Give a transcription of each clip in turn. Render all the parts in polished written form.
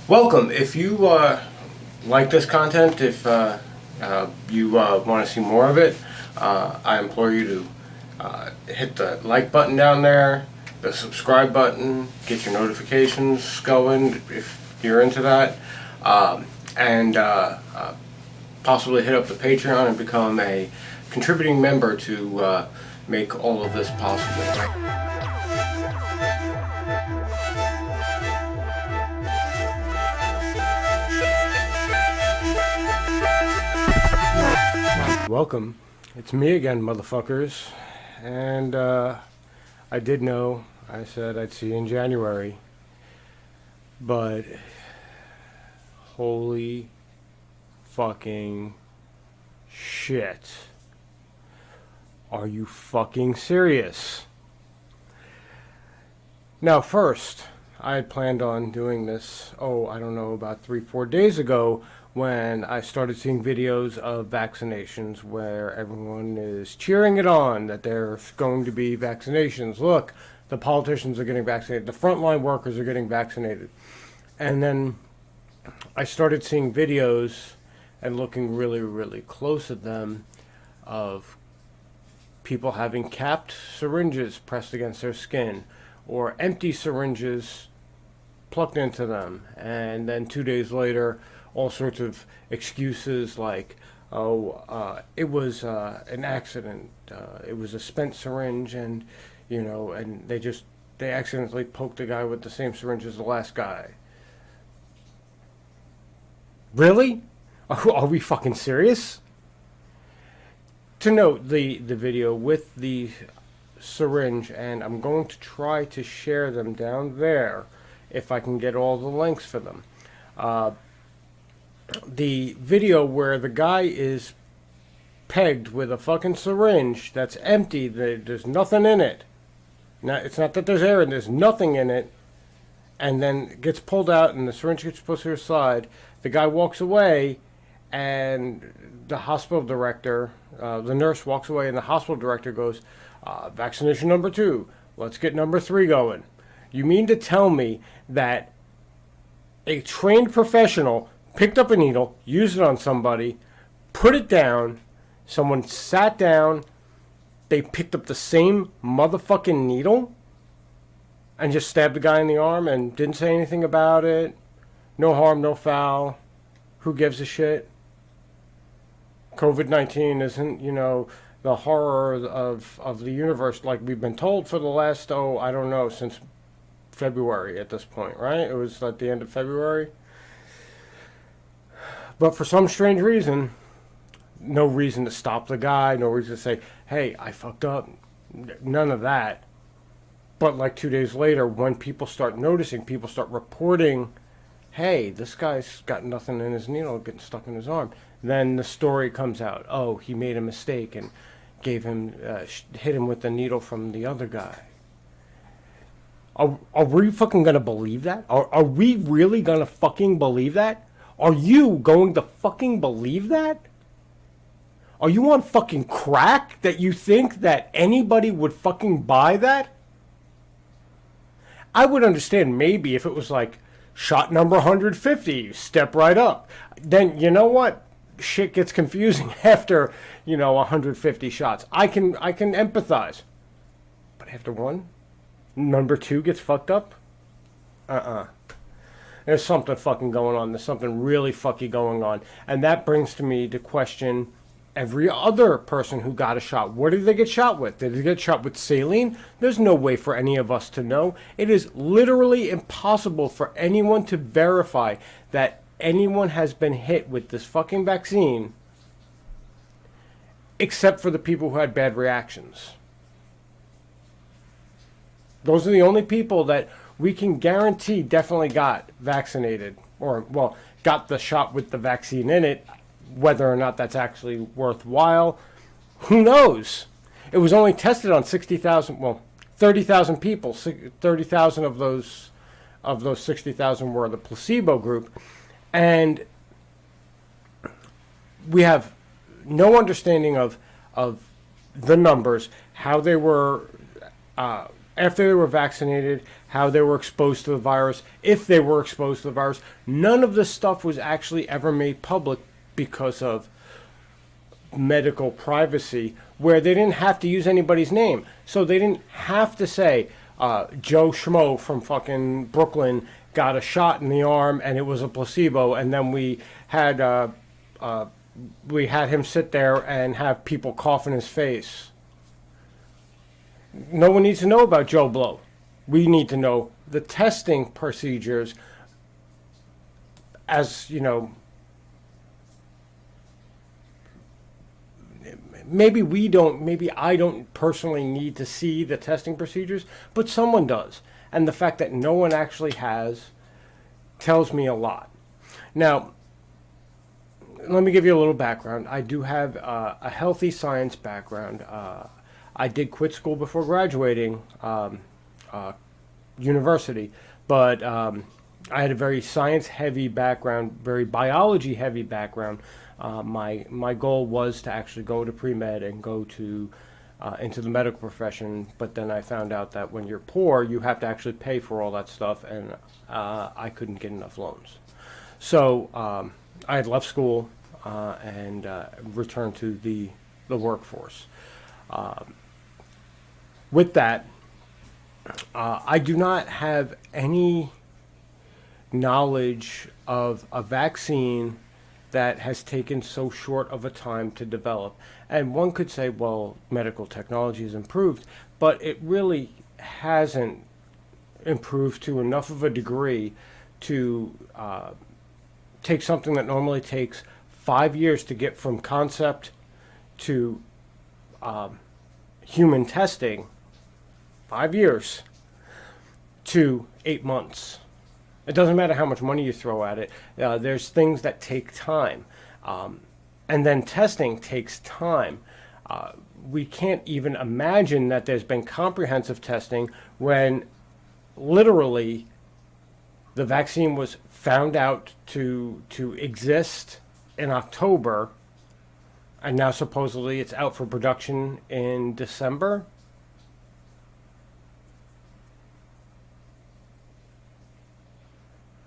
Welcome. If you like this content, if you want to see more of it, I implore you to hit the like button down there, the subscribe button, get your notifications going if you're into that, and possibly hit up the Patreon and become a contributing member to make all of this possible. Welcome. It's me again, motherfuckers. And I did know I said I'd see you in January. But holy fucking shit. Are you fucking serious? Now, first, I had planned on doing this, I don't know, about 3-4 days ago, when I started seeing videos of vaccinations where everyone is cheering it on that there's going to be vaccinations. Look, the politicians are getting vaccinated. The frontline workers are getting vaccinated. And then I started seeing videos and looking really, really close at them of people having capped syringes pressed against their skin or empty syringes plugged into them. And then 2 days later, all sorts of excuses like, it was an accident, it was a spent syringe, and and they accidentally poked the guy with the same syringe as the last guy. Really? Are we fucking serious? To note, the video with the syringe, and I'm going to try to share them down there if I can get all the links for them. The video where the guy is pegged with a fucking syringe that's empty, there's nothing in it. Now, it's not that there's air in, there's nothing in it, and then gets pulled out and the syringe gets pushed to her side. The guy walks away, and the hospital director, the nurse walks away, and the hospital director goes, vaccination number 2, let's get number 3 going. You mean to tell me that a trained professional picked up a needle, used it on somebody, put it down, someone sat down, they picked up the same motherfucking needle and just stabbed the guy in the arm and didn't say anything about it? No harm, no foul. Who gives a shit? COVID-19 isn't, the horror of the universe like we've been told for the last, I don't know, since February at this point, right? It was at the end of February. But for some strange reason, no reason to stop the guy, no reason to say, hey, I fucked up. None of that. But like 2 days later, when people start noticing, people start reporting, hey, this guy's got nothing in his needle getting stuck in his arm. Then the story comes out. Oh, he made a mistake and gave him, hit him with the needle from the other guy. Are we fucking gonna believe that? Are we really gonna fucking believe that? Are you going to fucking believe that? Are you on fucking crack that you think that anybody would fucking buy that? I would understand maybe if it was like shot number 150, step right up. Then you know what? Shit gets confusing after, 150 shots. I can empathize. But after one, number 2 gets fucked up? There's something fucking going on. There's something really fucky going on. And that brings to me to question every other person who got a shot. What did they get shot with? Did they get shot with saline? There's no way for any of us to know. It is literally impossible for anyone to verify that anyone has been hit with this fucking vaccine except for the people who had bad reactions. Those are the only people that we can guarantee definitely got vaccinated, or, well, got the shot with the vaccine in it. Whether or not that's actually worthwhile, who knows? It was only tested on 30,000 people. 30,000 of those 60,000 were the placebo group. And we have no understanding of the numbers, how they were after they were vaccinated, how they were exposed to the virus, if they were exposed to the virus. None of this stuff was actually ever made public because of medical privacy, where they didn't have to use anybody's name. So they didn't have to say, Joe Schmo from fucking Brooklyn got a shot in the arm and it was a placebo, and then we had him sit there and have people cough in his face. No one needs to know about Joe Blow. We need to know the testing procedures, as you know. Maybe I don't personally need to see the testing procedures, but someone does. And the fact that no one actually has tells me a lot. Now, let me give you a little background. I do have a healthy science background. I did quit school before graduating university, but I had a very science-heavy background, very biology-heavy background. My goal was to actually go to pre-med and go to into the medical profession, but then I found out that when you're poor, you have to actually pay for all that stuff, and I couldn't get enough loans. So I had left school and returned to the workforce. With that, I do not have any knowledge of a vaccine that has taken so short of a time to develop. And one could say, well, medical technology has improved, but it really hasn't improved to enough of a degree to take something that normally takes 5 years to get from concept to human testing, 5 years, to 8 months. It doesn't matter how much money you throw at it. There's things that take time. And then testing takes time. We can't even imagine that there's been comprehensive testing when literally the vaccine was found out to exist in October, and now supposedly it's out for production in December.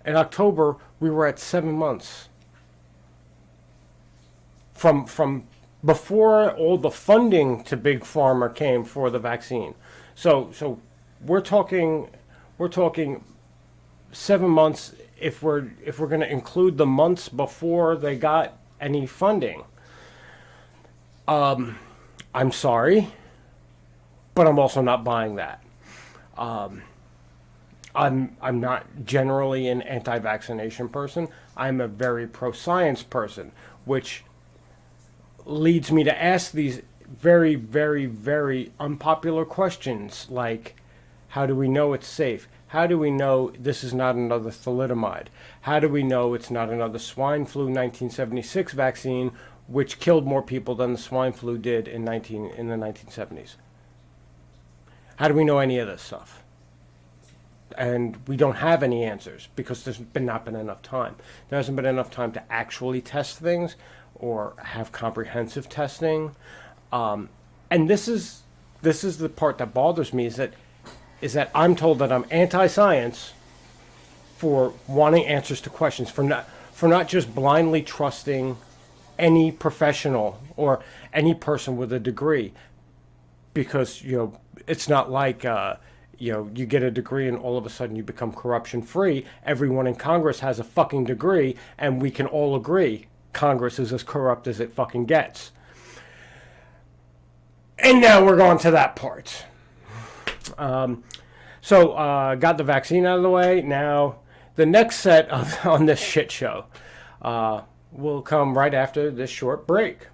In October, we were at 7 months from before all the funding to big pharma came for the vaccine. So we're talking 7 months if we're going to include the months before they got any funding. I'm sorry, but I'm also not buying that. I'm not generally an anti-vaccination person. I'm a very pro-science person, which leads me to ask these very, very, very unpopular questions like, how do we know it's safe? How do we know this is not another thalidomide? How do we know it's not another swine flu 1976 vaccine, which killed more people than the swine flu did in the 1970s? How do we know any of this stuff? And we don't have any answers because there's not been enough time. There hasn't been enough time to actually test things or have comprehensive testing. And this is the part that bothers me, is that I'm told that I'm anti-science for wanting answers to questions, for not just blindly trusting any professional or any person with a degree, because it's not like you get a degree and all of a sudden you become corruption free. Everyone in Congress has a fucking degree, and we can all agree Congress is as corrupt as it fucking gets. And now we're going to that part. So got the vaccine out of the way. Now the next set on this shit show will come right after this short break.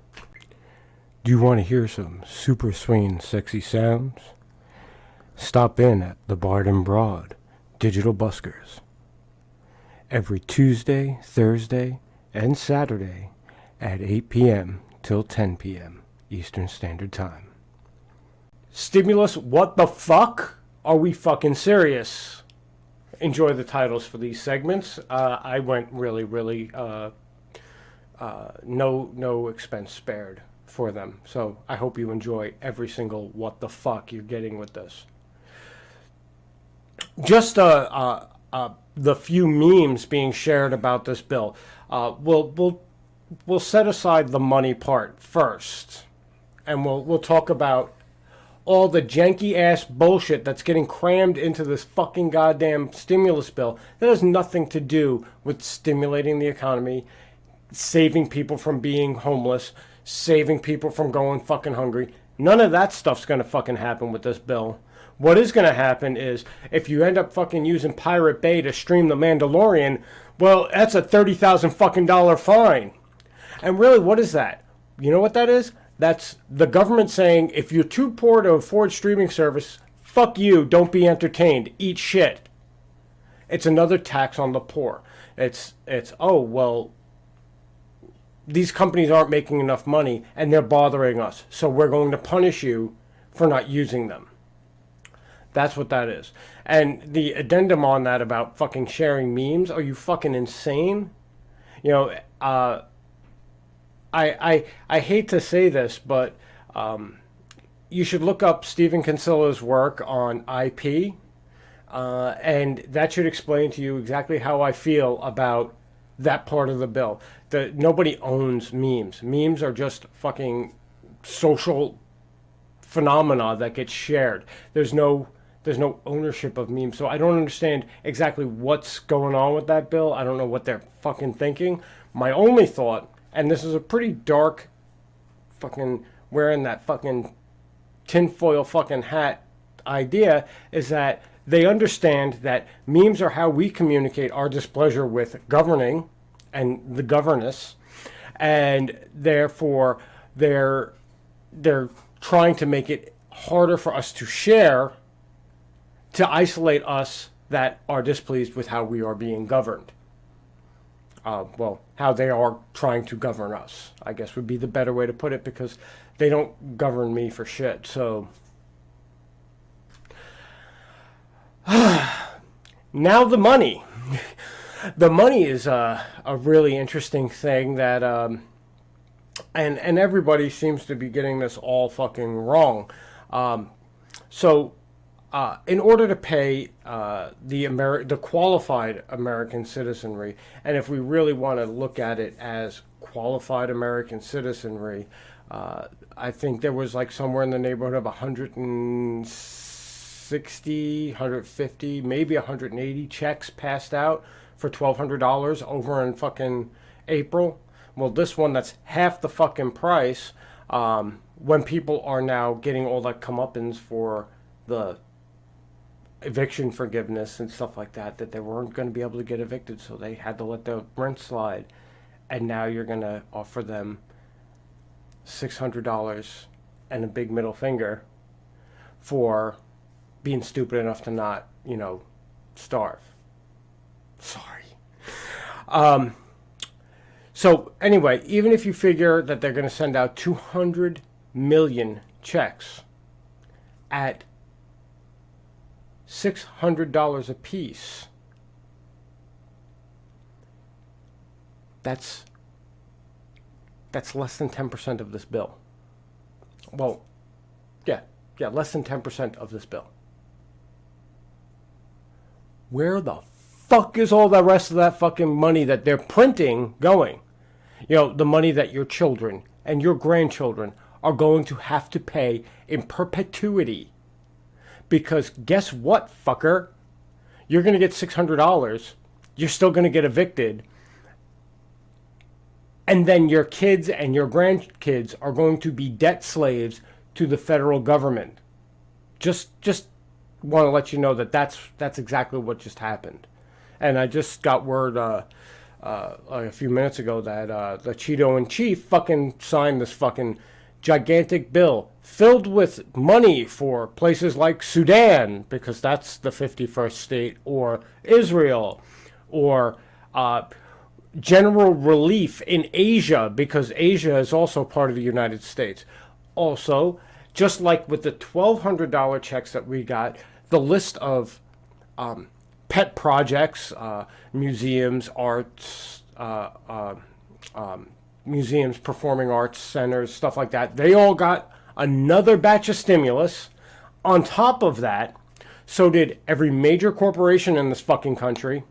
Do you want to hear some super swinging sexy sounds? Stop in at the Bard and Broad Digital Buskers every Tuesday, Thursday, and Saturday at 8 p.m. till 10 p.m. Eastern Standard Time. Stimulus, what the fuck? Are we fucking serious? Enjoy the titles for these segments. I went really, no expense spared for them. So I hope you enjoy every single what the fuck you're getting with this. just the few memes being shared about this bill. We'll set aside the money part first, and we'll talk about all the janky ass bullshit that's getting crammed into this fucking goddamn stimulus bill that has nothing to do with stimulating the economy, saving people from being homeless, saving people from going fucking hungry. None of that stuff's gonna fucking happen with this bill. What is gonna happen is if you end up fucking using Pirate Bay to stream The Mandalorian, well, that's a $30,000 fucking dollar fine. And really, what is that? You know what that is? That's the government saying, if you're too poor to afford streaming service, fuck you, don't be entertained, eat shit. It's another tax on the poor. It's oh, well, these companies aren't making enough money and they're bothering us, so we're going to punish you for not using them. That's what that is. And the addendum on that about fucking sharing memes, are you fucking insane? You know, I hate to say this, but you should look up Stephen Kinsilla's work on IP, and that should explain to you exactly how I feel about that part of the bill. Nobody owns memes. Memes are just fucking social phenomena that get shared. There's no ownership of memes, so I don't understand exactly what's going on with that bill. I don't know what they're fucking thinking. My only thought, and this is a pretty dark fucking wearing that fucking tinfoil fucking hat idea, is that they understand that memes are how we communicate our displeasure with governing and the governess, and therefore they're trying to make it harder for us to share, to isolate us that are displeased with how we are being governed. Well, how they are trying to govern us, I guess would be the better way to put it, because they don't govern me for shit. So now the money. The money is a really interesting thing that, and everybody seems to be getting this all fucking wrong. So in order to pay the qualified American citizenry, and if we really want to look at it as qualified American citizenry, I think there was like somewhere in the neighborhood of 160, 150, maybe 180 checks passed out for $1,200 over in fucking April. Well, this one that's half the fucking price, when people are now getting all that comeuppance for the eviction forgiveness and stuff like that, that they weren't going to be able to get evicted, so they had to let the rent slide. And now you're going to offer them $600 and a big middle finger for being stupid enough to not, starve. Sorry. So anyway, even if you figure that they're going to send out 200 million checks at $600 a piece, that's less than 10% of this bill. Well, yeah, less than 10% of this bill. Where the fuck is all the rest of that fucking money that they're printing going? The money that your children and your grandchildren are going to have to pay in perpetuity. Because guess what, fucker? You're going to get $600. You're still going to get evicted. And then your kids and your grandkids are going to be debt slaves to the federal government. Just want to let you know that that's exactly what just happened. And I just got word a few minutes ago that the Cheeto-in-Chief fucking signed this fucking gigantic bill filled with money for places like Sudan, because that's the 51st state, or Israel, or general relief in Asia, because Asia is also part of the United States. Also, just like with the $1,200 checks that we got, the list of pet projects, museums, arts, museums, performing arts centers, stuff like that, they all got another batch of stimulus on top of that. So did every major corporation in this fucking country.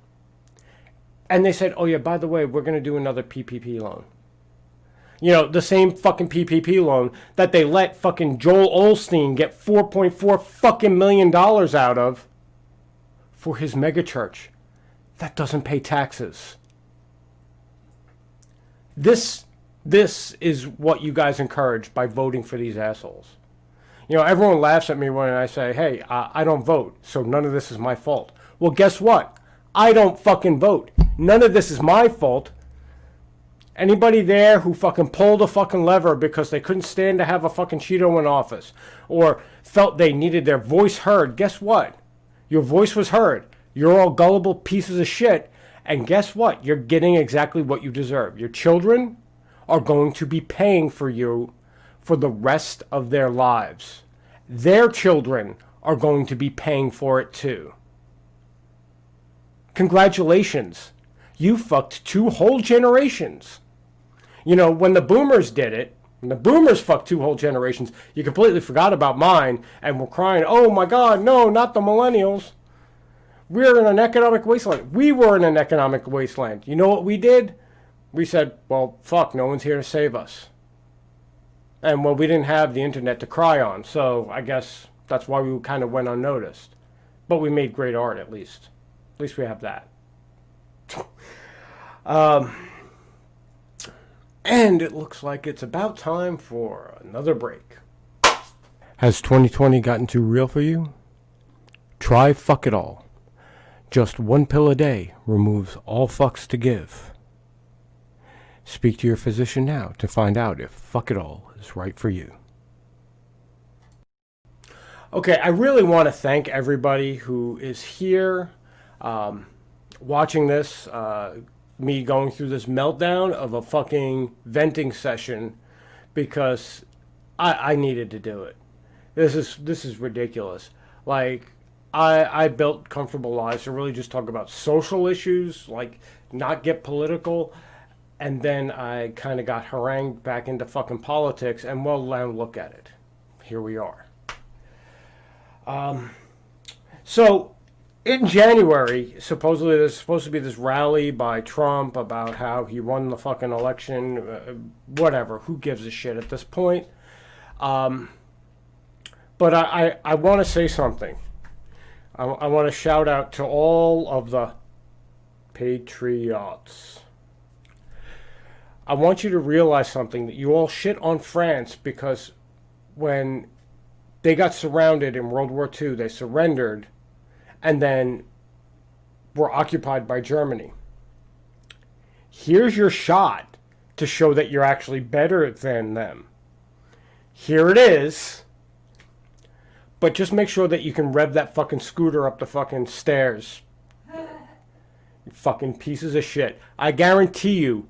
And they said, oh yeah, by the way, we're going to do another PPP loan. You know, the same fucking PPP loan that they let fucking Joel Osteen get $4.4 fucking million out of for his megachurch that doesn't pay taxes. This is what you guys encourage by voting for these assholes. You know, everyone laughs at me when I say, hey, I don't vote, so none of this is my fault. Well, guess what? I don't fucking vote. None of this is my fault. Anybody there who fucking pulled a fucking lever because they couldn't stand to have a fucking Cheeto in office or felt they needed their voice heard, guess what? Your voice was heard. You're all gullible pieces of shit. And guess what? You're getting exactly what you deserve. Your children are going to be paying for you for the rest of their lives. Their children are going to be paying for it too. Congratulations. You fucked 2 whole generations. You know, when the boomers did it, when the boomers fucked 2 whole generations, you completely forgot about mine and were crying, oh my God, no, not the millennials. We're in an economic wasteland. We were in an economic wasteland. You know what we did? We said, well, fuck, no one's here to save us. And well, we didn't have the internet to cry on, so I guess that's why we kind of went unnoticed. But we made great art, at least. At least we have that. And it looks like it's about time for another break. Has 2020 gotten too real for you? Try Fuck It All. Just 1 pill a day removes all fucks to give. Speak to your physician now to find out if Fuck It All is right for you. Okay, I really want to thank everybody who is here watching this, me going through this meltdown of a fucking venting session because I needed to do it. This is ridiculous. Like, I built comfortable lives to really just talk about social issues, like not get political, and then I kind of got harangued back into fucking politics, and well, now look at it. Here we are. So, in January, supposedly there's supposed to be this rally by Trump about how he won the fucking election, whatever, who gives a shit at this point. But I want to say something. I want to shout out to all of the patriots. I want you to realize something, that you all shit on France because when they got surrounded in World War II, they surrendered and then were occupied by Germany. Here's your shot to show that you're actually better than them. Here it is. But just make sure that you can rev that fucking scooter up the fucking stairs. You fucking pieces of shit. I guarantee you,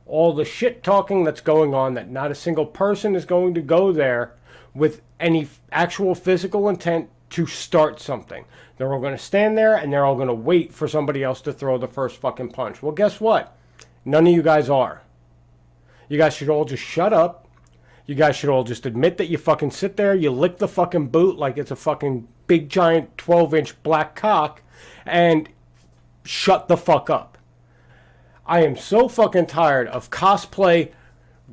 all the shit talking that's going on, that not a single person is going to go there with any actual physical intent to start something. They're all going to stand there and they're all going to wait for somebody else to throw the first fucking punch. Well, guess what? None of you guys are. You guys should all just shut up. You guys should all just admit that you fucking sit there, you lick the fucking boot like it's a fucking big giant 12-inch black cock, and shut the fuck up. I am so fucking tired of cosplay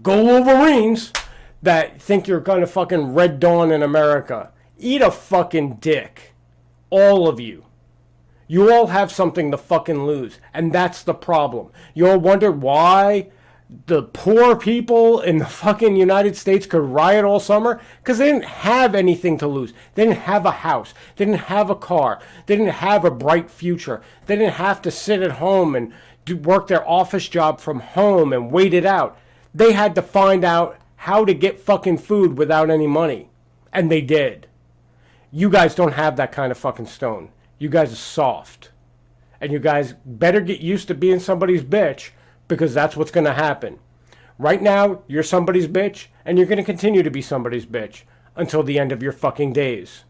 Go Wolverines that think you're gonna fucking Red Dawn in America. Eat a fucking dick. All of you. You all have something to fucking lose. And that's the problem. You all wonder why the poor people in the fucking United States could riot all summer? Because they didn't have anything to lose. They didn't have a house. They didn't have a car. They didn't have a bright future. They didn't have to sit at home and work their office job from home and wait it out. They had to find out how to get fucking food without any money. And they did. You guys don't have that kind of fucking stone. You guys are soft. And you guys better get used to being somebody's bitch, because that's what's going to happen. Right now, you're somebody's bitch, and you're going to continue to be somebody's bitch until the end of your fucking days.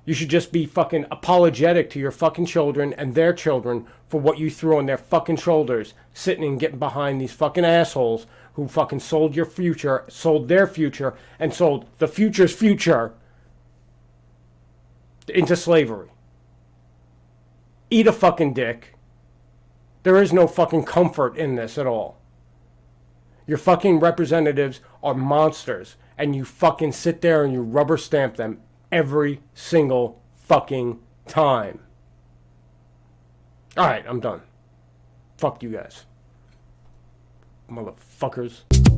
You should just be fucking apologetic to your fucking children and their children for what you threw on their fucking shoulders, sitting and getting behind these fucking assholes who fucking sold your future, sold their future, and sold the future's future into slavery. Eat a fucking dick. There is no fucking comfort in this at all. Your fucking representatives are monsters, and you fucking sit there and you rubber stamp them every single fucking time. Alright, I'm done. Fuck you guys. Motherfuckers.